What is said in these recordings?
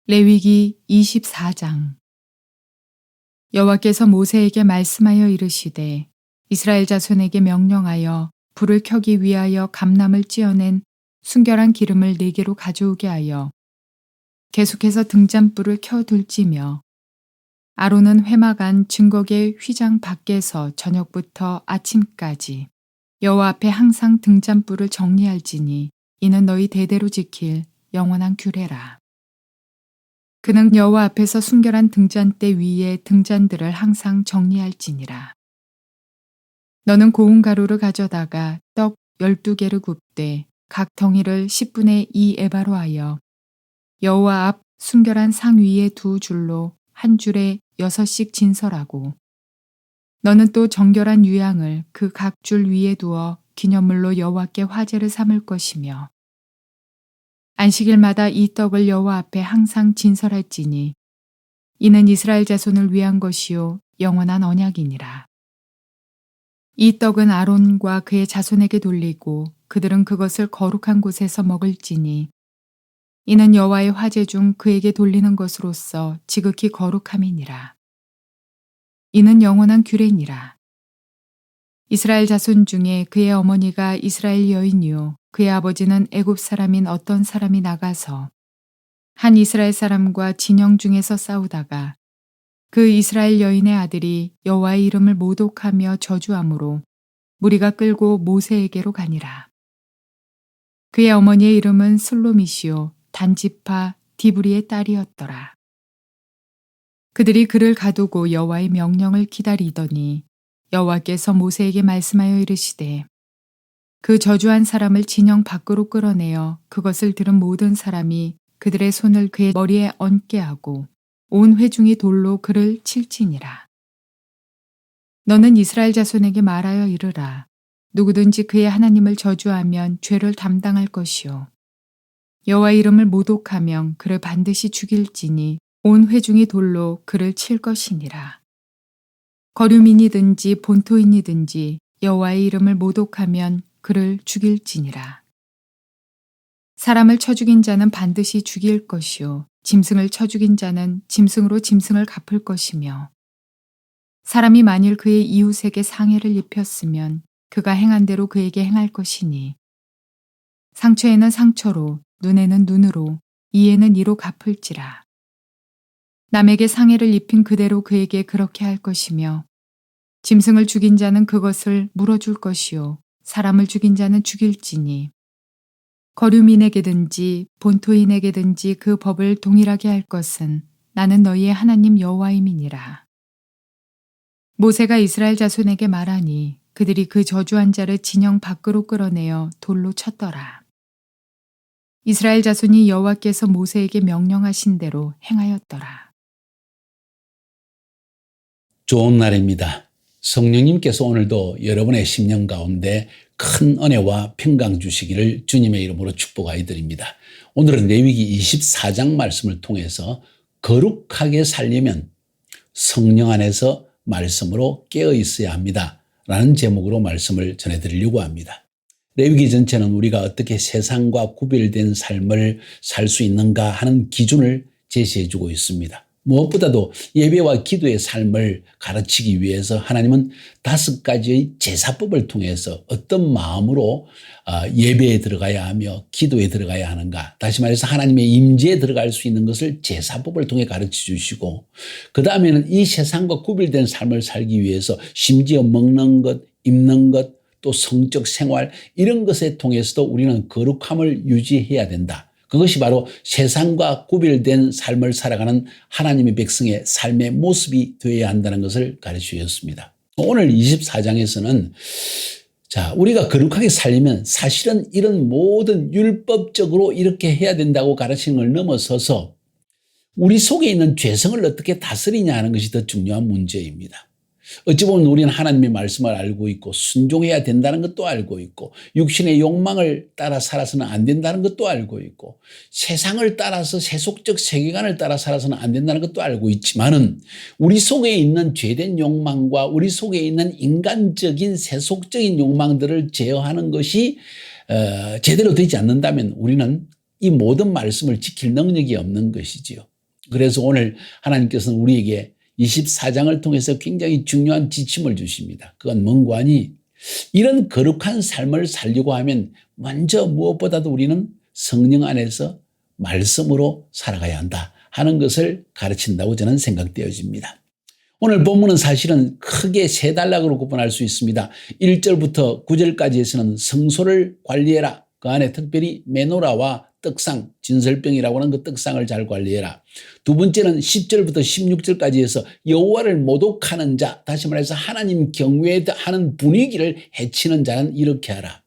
레위기 24장. 여호와께서 모세에게 말씀하여 이르시되 이스라엘 자손에게 명령하여 불을 켜기 위하여 감람을 찧어낸 순결한 기름을 4개로 가져오게 하여 계속해서 등잔불을 켜둘지며 아론은 회막 안 증거계 휘장 밖에서 저녁부터 아침까지 여호와 앞에 항상 등잔불을 정리할지니 이는 너희 대대로 지킬 영원한 규례라. 그는 여호와 앞에서 순결한 등잔대 위에 등잔들을 항상 정리할지니라. 너는 고운 가루를 가져다가 떡 12개를 굽되 각 덩이를 10분의 2 에바로 하여 여호와 앞 순결한 상 위에 2줄로 한 줄에 6씩 진설하고 너는 또 정결한 유향을 그 각 줄 위에 두어 기념물로 여호와께 화제를 삼을 것이며 안식일마다 이 떡을 여호와 앞에 항상 진설할지니 이는 이스라엘 자손을 위한 것이요 영원한 언약이니라. 이 떡은 아론과 그의 자손에게 돌리고 그들은 그것을 거룩한 곳에서 먹을지니 이는 여호와의 화제 중 그에게 돌리는 것으로서 지극히 거룩함이니라. 이는 영원한 규례니라. 이스라엘 자손 중에 그의 어머니가 이스라엘 여인이요 그의 아버지는 애굽 사람인 어떤 사람이 나가서 한 이스라엘 사람과 진영 중에서 싸우다가 그 이스라엘 여인의 아들이 여호와의 이름을 모독하며 저주함으로 무리가 끌고 모세에게로 가니라. 그의 어머니의 이름은 슬로미시요 단지파 디브리의 딸이었더라. 그들이 그를 가두고 여호와의 명령을 기다리더니 여호와께서 모세에게 말씀하여 이르시되 그 저주한 사람을 진영 밖으로 끌어내어 그것을 들은 모든 사람이 그들의 손을 그의 머리에 얹게 하고 온 회중이 돌로 그를 칠지니라. 너는 이스라엘 자손에게 말하여 이르라. 누구든지 그의 하나님을 저주하면 죄를 담당할 것이요 여호와의 이름을 모독하면 그를 반드시 죽일지니 온 회중이 돌로 그를 칠 것이니라. 거류민이든지 본토인이든지 여호와의 이름을 모독하면 그를 죽일지니라. 사람을 쳐 죽인 자는 반드시 죽일 것이요 짐승을 쳐 죽인 자는 짐승으로 짐승을 갚을 것이며 사람이 만일 그의 이웃에게 상해를 입혔으면 그가 행한 대로 그에게 행할 것이니 상처에는 상처로 눈에는 눈으로 이에는 이로 갚을지라. 남에게 상해를 입힌 그대로 그에게 그렇게 할 것이며 짐승을 죽인 자는 그것을 물어줄 것이요 사람을 죽인 자는 죽일지니 거류민에게든지 본토인에게든지 그 법을 동일하게 할 것은 나는 너희의 하나님 여호와임이니라. 모세가 이스라엘 자손에게 말하니 그들이 그 저주한 자를 진영 밖으로 끌어내어 돌로 쳤더라. 이스라엘 자손이 여호와께서 모세에게 명령하신 대로 행하였더라. 좋은 날입니다. 성령님께서 오늘도 여러분의 심령 가운데 큰 은혜와 평강 주시기를 주님의 이름으로 축복하여 드립니다. 오늘은 레위기 24장 말씀을 통해서 거룩하게 살려면 성령 안에서 말씀으로 깨어 있어야 합니다. 라는 제목으로 말씀을 전해드리려고 합니다. 레위기 전체는 우리가 어떻게 세상과 구별된 삶을 살 수 있는가 하는 기준을 제시해주고 있습니다. 무엇보다도 예배와 기도의 삶을 가르치기 위해서 하나님은 5가지의 제사법을 통해서 어떤 마음으로 예배에 들어가야 하며 기도에 들어가야 하는가, 다시 말해서 하나님의 임재에 들어갈 수 있는 것을 제사법을 통해 가르쳐 주시고, 그 다음에는 이 세상과 구별된 삶을 살기 위해서 심지어 먹는 것, 입는 것, 또 성적 생활 이런 것에 통해서도 우리는 거룩함을 유지해야 된다. 그것이 바로 세상과 구별된 삶을 살아가는 하나님의 백성의 삶의 모습이 되어야 한다는 것을 가르쳐 주셨습니다. 오늘 24장에서는 우리가 거룩하게 살려면 사실은 이런 모든 율법적으로 이렇게 해야 된다고 가르치는 걸 넘어서서 우리 속에 있는 죄성을 어떻게 다스리냐 하는 것이 더 중요한 문제입니다. 어찌 보면 우리는 하나님의 말씀을 알고 있고 순종해야 된다는 것도 알고 있고 육신의 욕망을 따라 살아서는 안 된다는 것도 알고 있고 세상을 따라서 세속적 세계관을 따라 살아서는 안 된다는 것도 알고 있지만은 우리 속에 있는 죄된 욕망과 우리 속에 있는 인간적인 세속적인 욕망들을 제어하는 것이 제대로 되지 않는다면 우리는 이 모든 말씀을 지킬 능력이 없는 것이지요. 그래서 오늘 하나님께서는 우리에게 24장을 통해서 굉장히 중요한 지침을 주십니다. 그건 뭔가 하니 이런 거룩한 삶을 살려고 하면 먼저 무엇보다도 우리는 성령 안에서 말씀으로 살아가야 한다 하는 것을 가르친다고 저는 생각되어집니다. 오늘 본문은 사실은 크게 세 단락으로 구분할 수 있습니다. 1절부터 9절까지에서는 성소를 관리해라. 그 안에 특별히 메노라와 떡상, 진설병이라고 하는 그 떡상을 잘 관리해라. 두 번째는 10절부터 16절까지 해서 여호와를 모독하는 자, 다시 말해서 하나님 경외하는 분위기를 해치는 자는 이렇게 하라.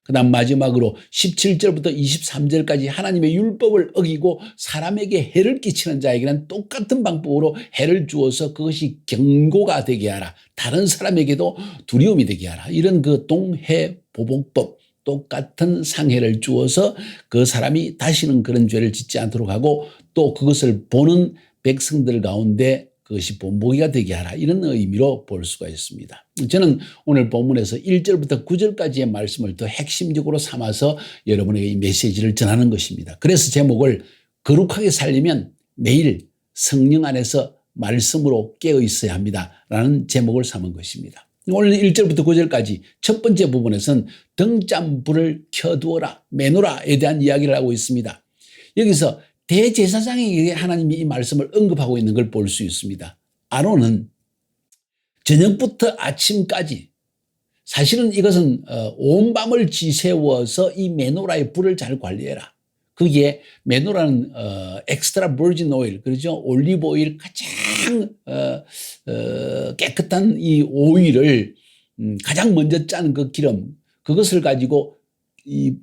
그 다음 마지막으로 17절부터 23절까지 하나님의 율법을 어기고 사람에게 해를 끼치는 자에게는 똑같은 방법으로 해를 주어서 그것이 경고가 되게 하라. 다른 사람에게도 두려움이 되게 하라. 이런 그 동해보복법, 똑같은 상해를 주어서 그 사람이 다시는 그런 죄를 짓지 않도록 하고 또 그것을 보는 백성들 가운데 그것이 본보기가 되게 하라. 이런 의미로 볼 수가 있습니다. 저는 오늘 본문에서 1절부터 9절까지의 말씀을 더 핵심적으로 삼아서 여러분에게 이 메시지를 전하는 것입니다. 그래서 제목을 거룩하게 살려면 매일 성령 안에서 말씀으로 깨어 있어야 합니다라는 제목을 삼은 것입니다. 오늘 1절부터 9절까지 첫 번째 부분에서는 등잔불을 켜두어라, 메노라에 대한 이야기를 하고 있습니다. 여기서 대제사장에게 하나님이 이 말씀을 언급하고 있는 걸 볼 수 있습니다. 아론은 저녁부터 아침까지 사실은 이것은 온 밤을 지새워서 이 메노라의 불을 잘 관리해라. 그게 메노라는 엑스트라 버진 오일, 그렇죠? 올리브 오일 가장 깨끗한 이 오일을 가장 먼저 짠 그 기름, 그것을 가지고 이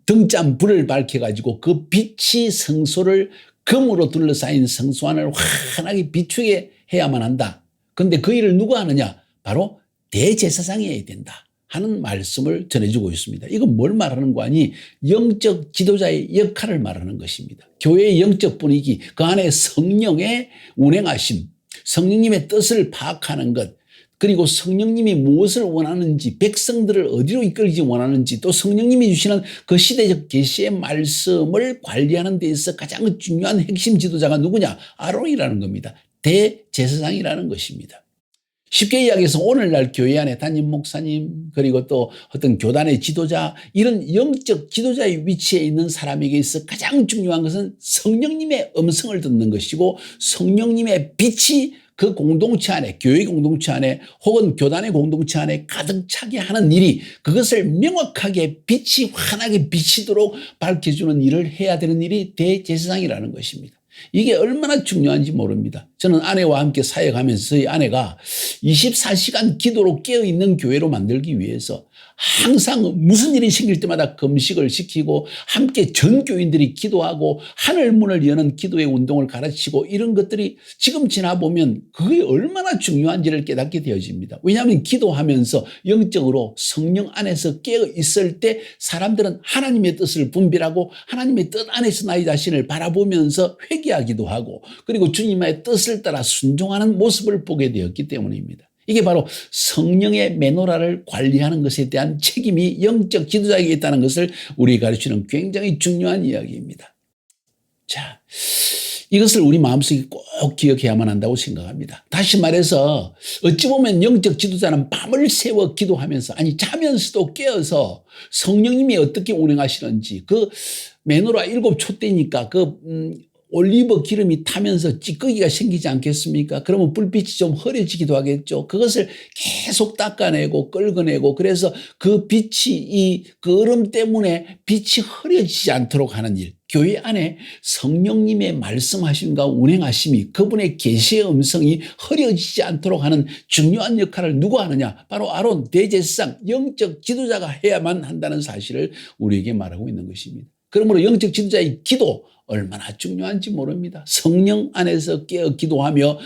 등잔 불을 밝혀가지고 그 빛이 성소를 금으로 둘러싸인 성소 안을 환하게 비추게 해야만 한다. 그런데 그 일을 누가 하느냐? 바로 대제사장이 해야 된다 하는 말씀을 전해주고 있습니다. 이건 뭘 말하는 거 아니? 영적 지도자의 역할을 말하는 것입니다. 교회의 영적 분위기, 그 안에 성령의 운행하심, 성령님의 뜻을 파악하는 것, 그리고 성령님이 무엇을 원하는지, 백성들을 어디로 이끌기 원하는지, 또 성령님이 주시는 그 시대적 계시의 말씀을 관리하는 데 있어서 가장 중요한 핵심 지도자가 누구냐? 아론이라는 겁니다. 대제사장이라는 것입니다. 쉽게 이야기해서 오늘날 교회 안에 담임 목사님, 그리고 또 어떤 교단의 지도자, 이런 영적 지도자의 위치에 있는 사람에게 있어 가장 중요한 것은 성령님의 음성을 듣는 것이고, 성령님의 빛이 그 공동체 안에, 교회 공동체 안에 혹은 교단의 공동체 안에 가득 차게 하는 일이, 그것을 명확하게 빛이 환하게 비치도록 밝혀주는 일을 해야 되는 일이 대제사장이라는 것입니다. 이게 얼마나 중요한지 모릅니다. 저는 아내와 함께 사역하면서 저희 아내가 24시간 기도로 깨어있는 교회로 만들기 위해서 항상 무슨 일이 생길 때마다 금식을 시키고 함께 전 교인들이 기도하고 하늘문을 여는 기도의 운동을 가르치고, 이런 것들이 지금 지나보면 그게 얼마나 중요한지를 깨닫게 되어집니다. 왜냐하면 기도하면서 영적으로 성령 안에서 깨어 있을 때 사람들은 하나님의 뜻을 분별하고 하나님의 뜻 안에서 나의 자신을 바라보면서 회개하기도 하고, 그리고 주님의 뜻을 따라 순종하는 모습을 보게 되었기 때문입니다. 이게 바로 성령의 메노라를 관리하는 것에 대한 책임이 영적 지도자에게 있다는 것을 우리 가르치는 굉장히 중요한 이야기입니다. 자, 이것을 우리 마음속에 꼭 기억해야만 한다고 생각합니다. 다시 말해서 어찌 보면 영적 지도자는 밤을 새워 기도하면서, 아니 자면서도 깨어서 성령님이 어떻게 운행하시는지, 그 메노라 7촛대니까 올리브 기름이 타면서 찌꺼기가 생기지 않겠습니까? 그러면 불빛이 좀 흐려지기도 하겠죠. 그것을 계속 닦아내고 끌어내고, 그래서 그 빛이 그 얼음 때문에 빛이 흐려지지 않도록 하는 일. 교회 안에 성령님의 말씀하심과 운행하심이, 그분의 계시의 음성이 흐려지지 않도록 하는 중요한 역할을 누가 하느냐? 바로 아론 대제사장, 영적 지도자가 해야만 한다는 사실을 우리에게 말하고 있는 것입니다. 그러므로 영적 지도자의 기도 얼마나 중요한지 모릅니다. 성령 안에서 깨어 기도하며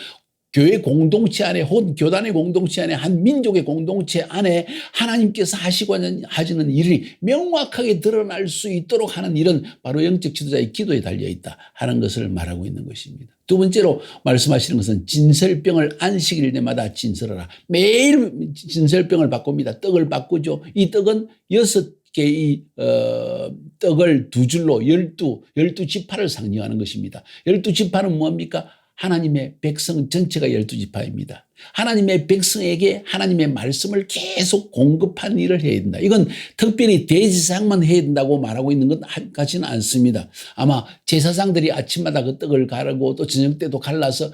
교회 공동체 안에 혹은 교단의 공동체 안에 한 민족의 공동체 안에 하나님께서 하시는 일이 명확하게 드러날 수 있도록 하는 일은 바로 영적 지도자의 기도에 달려있다 하는 것을 말하고 있는 것입니다. 두 번째로 말씀하시는 것은 진설병을 안식일마다 진설하라. 매일 진설병을 바꿉니다. 떡을 바꾸죠. 이 떡은 6 이렇게 떡을 두 줄로 열두 지파를 상징하는 것입니다. 열두 지파는 뭡니까? 하나님의 백성 전체가 열두 지파입니다. 하나님의 백성에게 하나님의 말씀을 계속 공급하는 일을 해야 된다. 이건 특별히 대제사장만 해야 된다고 말하고 있는 것 같지는 않습니다. 아마 제사장들이 아침마다 그 떡을 갈고 또 저녁 때도 갈라서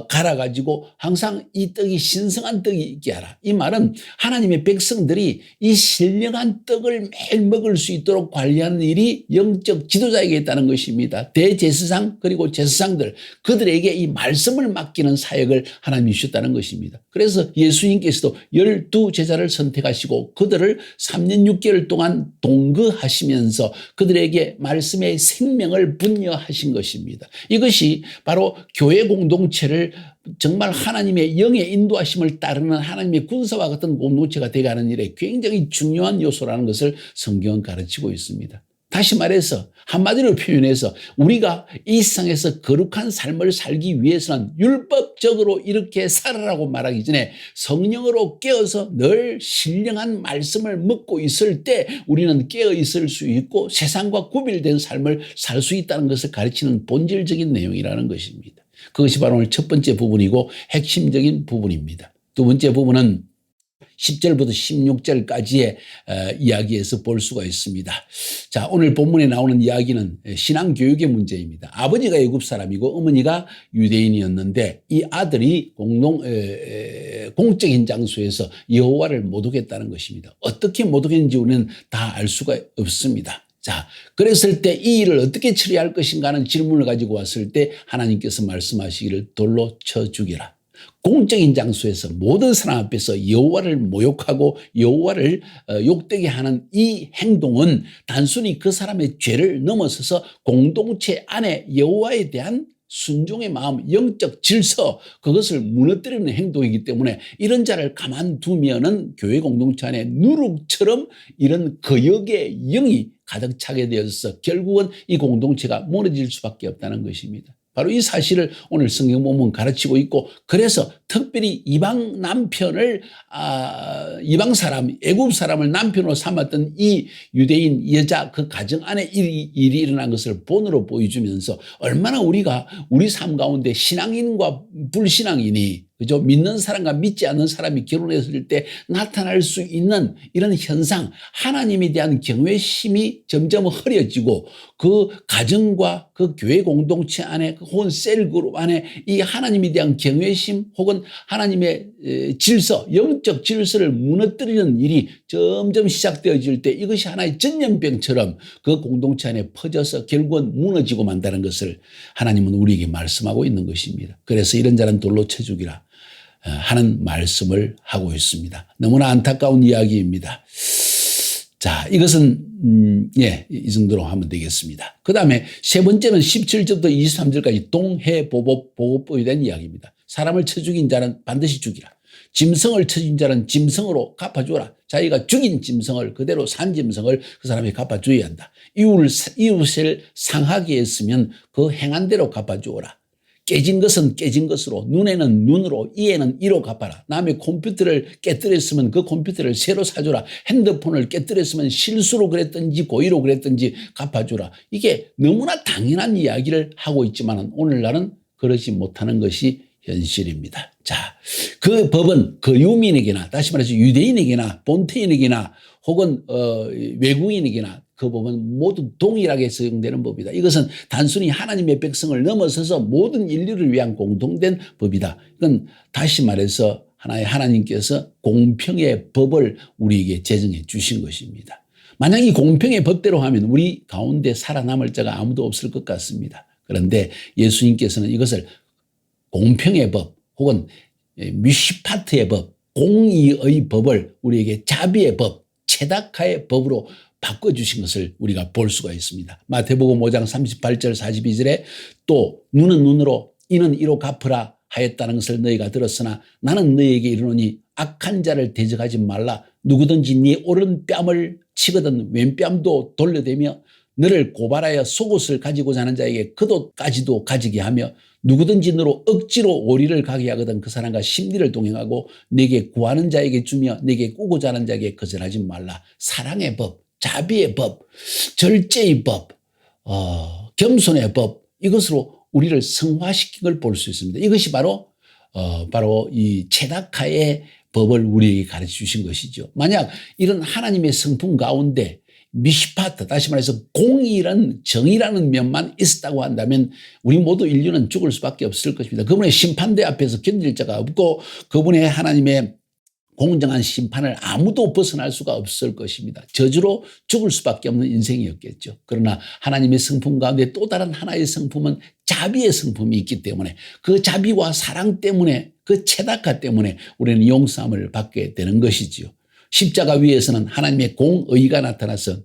갈아가지고 항상 이 떡이 신성한 떡이 있게 하라. 이 말은 하나님의 백성들이 이 신령한 떡을 매일 먹을 수 있도록 관리하는 일이 영적 지도자에게 있다는 것입니다. 대제사장 그리고 제사장들 그들에게 이 말씀을 맡기는 사역을 하나님이 주셨다는 것입니다. 그래서 예수님께서도 12제자를 선택하시고 그들을 3년 6개월 동안 동거하시면서 그들에게 말씀의 생명을 분여하신 것입니다. 이것이 바로 교회 공동체를 정말 하나님의 영의 인도하심을 따르는 하나님의 군사와 같은 공동체가 되어가는 일에 굉장히 중요한 요소라는 것을 성경은 가르치고 있습니다. 다시 말해서 한마디로 표현해서 우리가 이 세상에서 거룩한 삶을 살기 위해서는 율법적으로 이렇게 살아라고 말하기 전에 성령으로 깨어서 늘 신령한 말씀을 먹고 있을 때 우리는 깨어 있을 수 있고 세상과 구별된 삶을 살 수 있다는 것을 가르치는 본질적인 내용이라는 것입니다. 그것이 바로 오늘 첫 번째 부분이고 핵심적인 부분입니다. 두 번째 부분은 10절부터 16절까지의 이야기에서 볼 수가 있습니다. 자, 오늘 본문에 나오는 이야기는 신앙교육의 문제입니다. 아버지가 애굽 사람이고 어머니가 유대인이었는데 이 아들이 공적인 장소에서 여호와를 모독했다는 것입니다. 어떻게 모독했는지 우리는 다 알 수가 없습니다. 자, 그랬을 때 이 일을 어떻게 처리할 것인가 하는 질문을 가지고 왔을 때 하나님께서 말씀하시기를 돌로 쳐 죽여라. 공적인 장소에서 모든 사람 앞에서 여호와를 모욕하고 여호와를 욕되게 하는 이 행동은 단순히 그 사람의 죄를 넘어서서 공동체 안에 여호와에 대한 순종의 마음, 영적 질서 그것을 무너뜨리는 행동이기 때문에 이런 자를 가만두면은 교회 공동체 안에 누룩처럼 이런 거역의 영이 가득 차게 되어서 결국은 이 공동체가 무너질 수밖에 없다는 것입니다. 바로 이 사실을 오늘 성경 본문 가르치고 있고 그래서 특별히 이방 남편을 이방 사람 애굽 사람을 남편으로 삼았던 이 유대인 여자 그 가정 안에 일이 일어난 것을 본으로 보여주면서 얼마나 우리가 우리 삶 가운데 신앙인과 불신앙인이 그죠? 믿는 사람과 믿지 않는 사람이 결혼했을 때 나타날 수 있는 이런 현상, 하나님에 대한 경외심이 점점 흐려지고 그 가정과 그 교회 공동체 안에 혹은 셀그룹 안에 이 하나님에 대한 경외심 혹은 하나님의 질서, 영적 질서를 무너뜨리는 일이 점점 시작되어질 때 이것이 하나의 전염병처럼 그 공동체 안에 퍼져서 결국은 무너지고 만다는 것을 하나님은 우리에게 말씀하고 있는 것입니다. 그래서 이런 자는 돌로 쳐 죽이라 하는 말씀을 하고 있습니다. 너무나 안타까운 이야기입니다. 자, 이것은 이 정도로 하면 되겠습니다. 그 다음에 세 번째는 17절부터 23절까지 동해보복보호법에 대한 이야기입니다. 사람을 쳐 죽인 자는 반드시 죽이라. 짐승을 쳐 죽인 자는 짐승으로 갚아주라. 자기가 죽인 짐승을 그대로 산 짐승을 그 사람이 갚아줘야 한다. 이웃을 상하게 했으면 그 행한 대로 갚아주어라. 깨진 것은 깨진 것으로, 눈에는 눈으로, 이에는 이로 갚아라. 남의 컴퓨터를 깨뜨렸으면 그 컴퓨터를 새로 사줘라. 핸드폰을 깨뜨렸으면 실수로 그랬든지 고의로 그랬든지 갚아주라. 이게 너무나 당연한 이야기를 하고 있지만 오늘날은 그러지 못하는 것이 현실입니다. 자, 그 법은 그 유민에게나 다시 말해서 유대인에게나 본태인에게나 혹은 외국인에게나 그 법은 모두 동일하게 적용되는 법이다. 이것은 단순히 하나님의 백성을 넘어서서 모든 인류를 위한 공통된 법이다. 이건 다시 말해서 하나님께서 공평의 법을 우리에게 제정해 주신 것입니다. 만약 이 공평의 법대로 하면 우리 가운데 살아남을 자가 아무도 없을 것 같습니다. 그런데 예수님께서는 이것을 공평의 법 혹은 미시파트의 법, 공의의 법을 우리에게 자비의 법, 체다카의 법으로 바꿔주신 것을 우리가 볼 수가 있습니다. 마태복음 5장 38절 42절에 또 눈은 눈으로 이는 이로 갚으라 하였다는 것을 너희가 들었으나 나는 너희에게 이르노니 악한 자를 대적하지 말라. 누구든지 네 오른뺨을 치거든 왼뺨도 돌려대며 너를 고발하여 속옷을 가지고자 하는 자에게 겉옷까지도 가지게 하며 누구든지 너로 억지로 오리를 가게 하거든 그 사람과 심리를 동행하고 내게 구하는 자에게 주며 내게 꾸고자 하는 자에게 거절하지 말라. 사랑의 법, 자비의 법, 절제의 법, 겸손의 법, 이것으로 우리를 성화시킨 걸 볼 수 있습니다. 이것이 바로 이 체다카의 법을 우리에게 가르쳐 주신 것이죠. 만약 이런 하나님의 성품 가운데 미시파트, 다시 말해서 공의란 정의라는 면만 있었다고 한다면 우리 모두 인류는 죽을 수밖에 없을 것입니다. 그분의 심판대 앞에서 견딜 자가 없고 그분의 하나님의 공정한 심판을 아무도 벗어날 수가 없을 것입니다. 저주로 죽을 수밖에 없는 인생이었겠죠. 그러나 하나님의 성품 가운데 또 다른 하나의 성품은 자비의 성품이 있기 때문에 그 자비와 사랑 때문에 그 체다카 때문에 우리는 용서함을 받게 되는 것이지요. 십자가 위에서는 하나님의 공의가 나타나서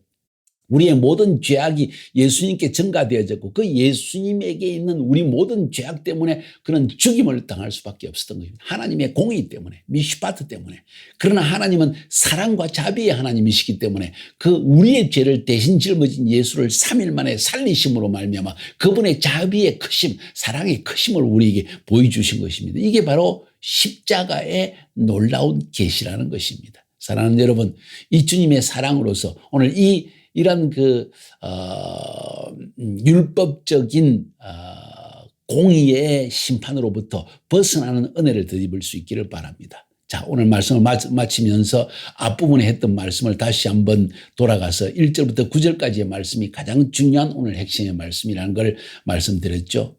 우리의 모든 죄악이 예수님께 전가되어졌고 그 예수님에게 있는 우리 모든 죄악 때문에 그는 죽임을 당할 수밖에 없었던 것입니다. 하나님의 공의 때문에, 미시파트 때문에. 그러나 하나님은 사랑과 자비의 하나님이시기 때문에 그 우리의 죄를 대신 짊어진 예수를 3일 만에 살리심으로 말미암아 그분의 자비의 크심, 사랑의 크심을 우리에게 보여주신 것입니다. 이게 바로 십자가의 놀라운 계시라는 것입니다. 사랑하는 여러분, 이 주님의 사랑으로서 오늘 이런 율법적인 공의의 심판으로부터 벗어나는 은혜를 덧입을 수 있기를 바랍니다. 자, 오늘 말씀을 마치면서 앞부분에 했던 말씀을 다시 한번 돌아가서 1절부터 9절까지의 말씀이 가장 중요한 오늘 핵심의 말씀이라는 걸 말씀드렸죠.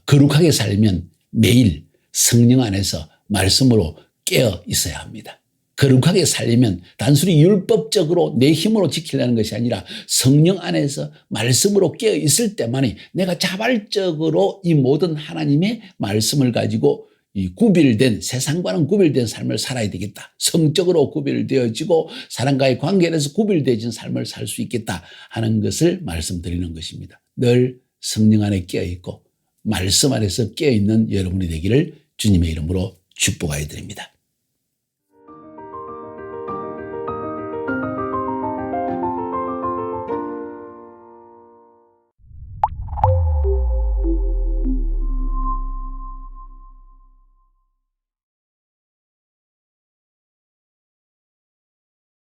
거룩하게 살면 매일 성령 안에서 말씀으로 깨어 있어야 합니다. 거룩하게 살려면 단순히 율법적으로 내 힘으로 지키려는 것이 아니라 성령 안에서 말씀으로 깨어 있을 때만이 내가 자발적으로 이 모든 하나님의 말씀을 가지고 이 구별된, 세상과는 구별된 삶을 살아야 되겠다. 성적으로 구별되어지고 사람과의 관계에서 구별되어진 삶을 살 수 있겠다 하는 것을 말씀드리는 것입니다. 늘 성령 안에 깨어 있고 말씀 안에서 깨어 있는 여러분이 되기를 주님의 이름으로 축복하여 드립니다.